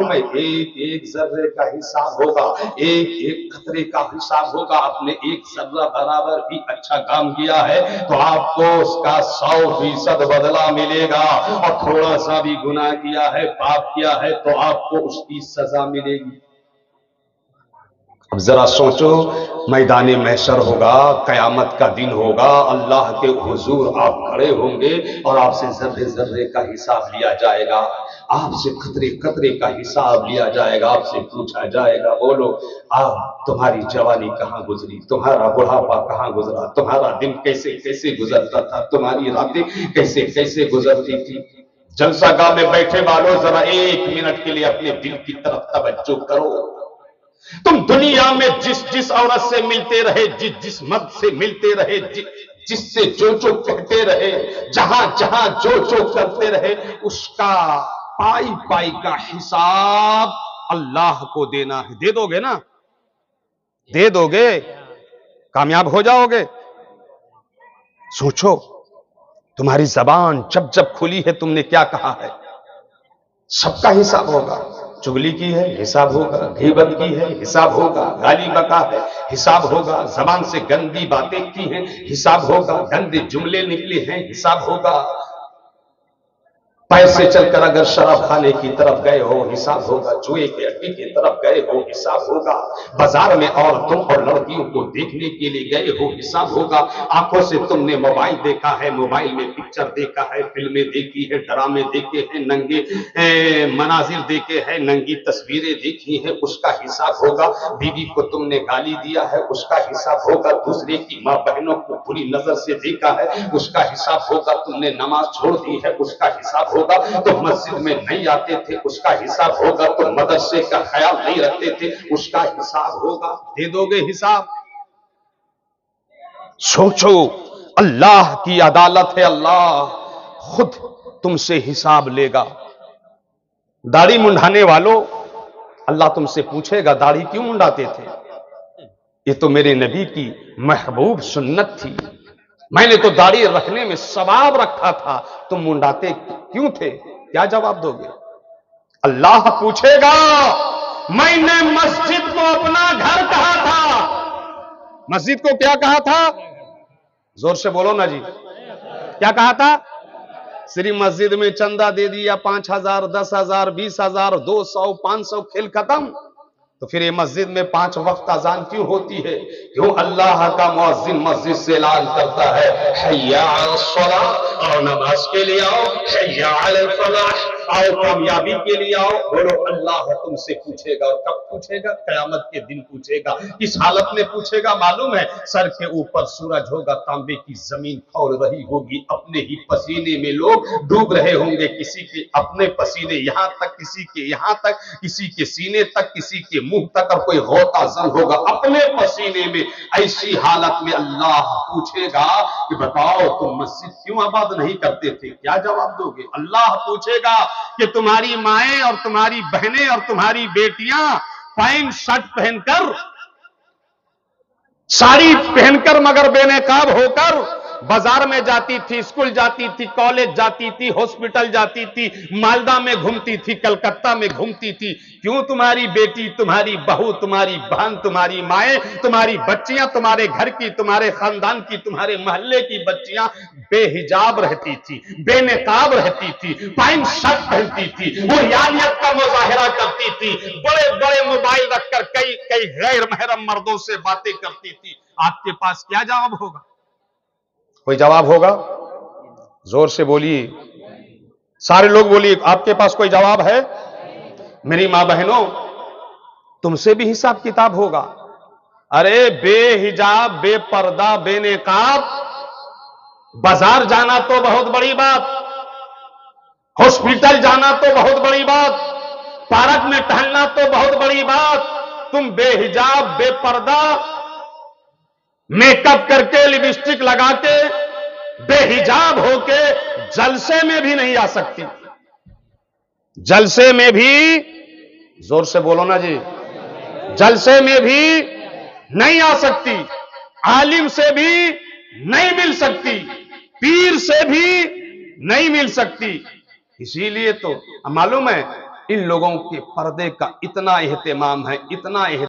में एक एक जर्रे का हिसाब होगा, एक एक खतरे का हिसाब होगा। आपने एक जर्रा बराबर भी अच्छा काम किया है तो आपको उसका 100% बदला मिलेगा, और थोड़ा सा भी गुनाह किया है, पाप किया है तो आपको उसकी सजा मिलेगी। अब जरा सोचो, मैदान महशर होगा, कयामत का दिन होगा, अल्लाह के हुजूर आप खड़े होंगे और आपसे जर्रे जर्रे का हिसाब लिया जाएगा, आपसे खतरे खतरे का हिसाब लिया जाएगा। आपसे पूछा जाएगा, बोलो आप तुम्हारी जवानी कहां गुजरी, तुम्हारा बुढ़ापा कहां गुजरा, तुम्हारा दिन कैसे कैसे गुजरता था, तुम्हारी रातें कैसे कैसे गुजरती थी। जलसागाह में बैठे वालों, जरा 1 मिनट के लिए अपने दिल की तरफ तवज्जो करो। तुम दुनिया में जिस जिस औरत से मिलते रहे, जिस जिस मर्द से मिलते रहे, जिससे जो जो कहते रहे, जहां जहां जो जो करते रहे, उसका पाई पाई का हिसाब अल्लाह को देना है। दे दोगे ना? दे दोगे? कामयाब हो जाओगे? सोचो, तुम्हारी जबान जब जब खुली है तुमने क्या कहा है, सबका हिसाब होगा। चुगली की है, हिसाब होगा। गीबत की है, हिसाब होगा। गाली बका है, हिसाब होगा। जबान से गंदी बातें की हैं, हिसाब होगा। गंदे जुमले निकले हैं, हिसाब होगा। पैर से चलकर अगर शराब खाने की तरफ गए हो, हिसाब होगा। जुए के अड्डे की तरफ गए हो, हिसाब होगा। बाजार में औरतों और लड़कियों को देखने के लिए गए हो, हिसाब होगा। आंखों से तुमने मोबाइल देखा है, मोबाइल में पिक्चर देखा है, फिल्में देखी है, ड्रामे देखे हैं, नंगे मनाजिर देखे हैं, नंगी तस्वीरें देखी हैं, उसका हिसाब होगा। बीवी को तुमने गाली दिया है, उसका हिसाब होगा। दूसरे की मां बहनों को बुरी नजर से देखा है, उसका हिसाब होगा। तुमने नमाज छोड़ दी है, उसका हिसाब होगा। तो मस्जिद में नहीं आते थे, उसका हिसाब होगा। तो मदरसे का ख्याल नहीं रखते थे, उसका हिसाब होगा। दे दोगे हिसाब? सोचो, अल्लाह की अदालत है, अल्लाह खुद तुमसे हिसाब लेगा। दाढ़ी मुंडाने वालों, अल्लाह तुमसे पूछेगा दाढ़ी क्यों मुंडाते थे? ये तो मेरे नबी की महबूब सुन्नत थी, मैंने तो दाढ़ी रखने में सवाब रखा था, तुम मुंडाते क्यों थे? क्या जवाब दोगे? अल्लाह पूछेगा, मैंने मस्जिद को अपना घर कहा था। मस्जिद को क्या कहा था? जोर से बोलो ना जी, क्या कहा था? सिर्फ मस्जिद में चंदा दे दिया 5,000, 10,000, 20,000, 200, 500, खेल खत्म। तो फिर ये मस्जिद में 5 वक्त अजान क्यों होती है? क्यों अल्लाह का मुअज्जिन मस्जिद से ऐलान करता है, हय्या अल सलाह, और नमाज के लिए आओ, हय्या अल फलाह, आओ कामयाबी के लिए आओ। बोलो, अल्लाह तुमसे पूछेगा। और कब पूछेगा? कयामत के दिन पूछेगा। किस हालत में पूछेगा मालूम है? सर के ऊपर सूरज होगा, तांबे की जमीन खौल रही होगी, अपने ही पसीने में लोग डूब रहे होंगे। किसी के अपने पसीने यहां तक, किसी के यहां तक, किसी के सीने तक, किसी के मुंह तक, और कोई गौता जन होगा अपने पसीने में। ऐसी हालत में अल्लाह पूछेगा कि बताओ तुम मस्जिद क्यों आबाद नहीं करते थे? क्या जवाब दोगे? अल्लाह पूछेगा कि तुम्हारी माएं और तुम्हारी बहनें और तुम्हारी बेटियां पैंट शर्ट पहनकर, साड़ी पहनकर, मगर बेनकाब होकर बाजार में जाती थी, स्कूल जाती थी, कॉलेज जाती थी, हॉस्पिटल जाती थी, मालदा में घूमती थी, कलकत्ता में घूमती थी। क्यों तुम्हारी बेटी, तुम्हारी बहू, तुम्हारी बहन, तुम्हारी माएं, तुम्हारी बच्चियां, तुम्हारे घर की, तुम्हारे खानदान की, तुम्हारे मोहल्ले की बच्चियां बेहिजाब रहती थी, बेनकाब रहती थी, पैंट शर्ट पहनती थी, वो रियालियत का मुजाहिरा करती थी, बड़े बड़े मोबाइल रखकर कई कई गैर महरम मर्दों से बातें करती थी? आपके पास क्या जवाब होगा? कोई जवाब होगा? जोर से बोलिए, सारे लोग बोलिए, आपके पास कोई जवाब है? मेरी मां बहनों, तुमसे भी हिसाब किताब होगा। अरे बेहिजाब, बेपर्दा, बेनकाब बाजार जाना तो बहुत बड़ी बात, हॉस्पिटल जाना तो बहुत बड़ी बात, पार्क में टहलना तो बहुत बड़ी बात, तुम बेहिजाब, बेपर्दा, मेकअप करके, लिपस्टिक लगा के, बेहिजाब होके जलसे में भी नहीं आ सकती। जलसे में भी, जोर से बोलो ना जी, जलसे में भी नहीं आ सकती, आलिम से भी नहीं मिल सकती, पीर से भी नहीं मिल सकती। इसीलिए तो मालूम है, इन लोगों के पर्दे का इतना एहतमाम है, इतना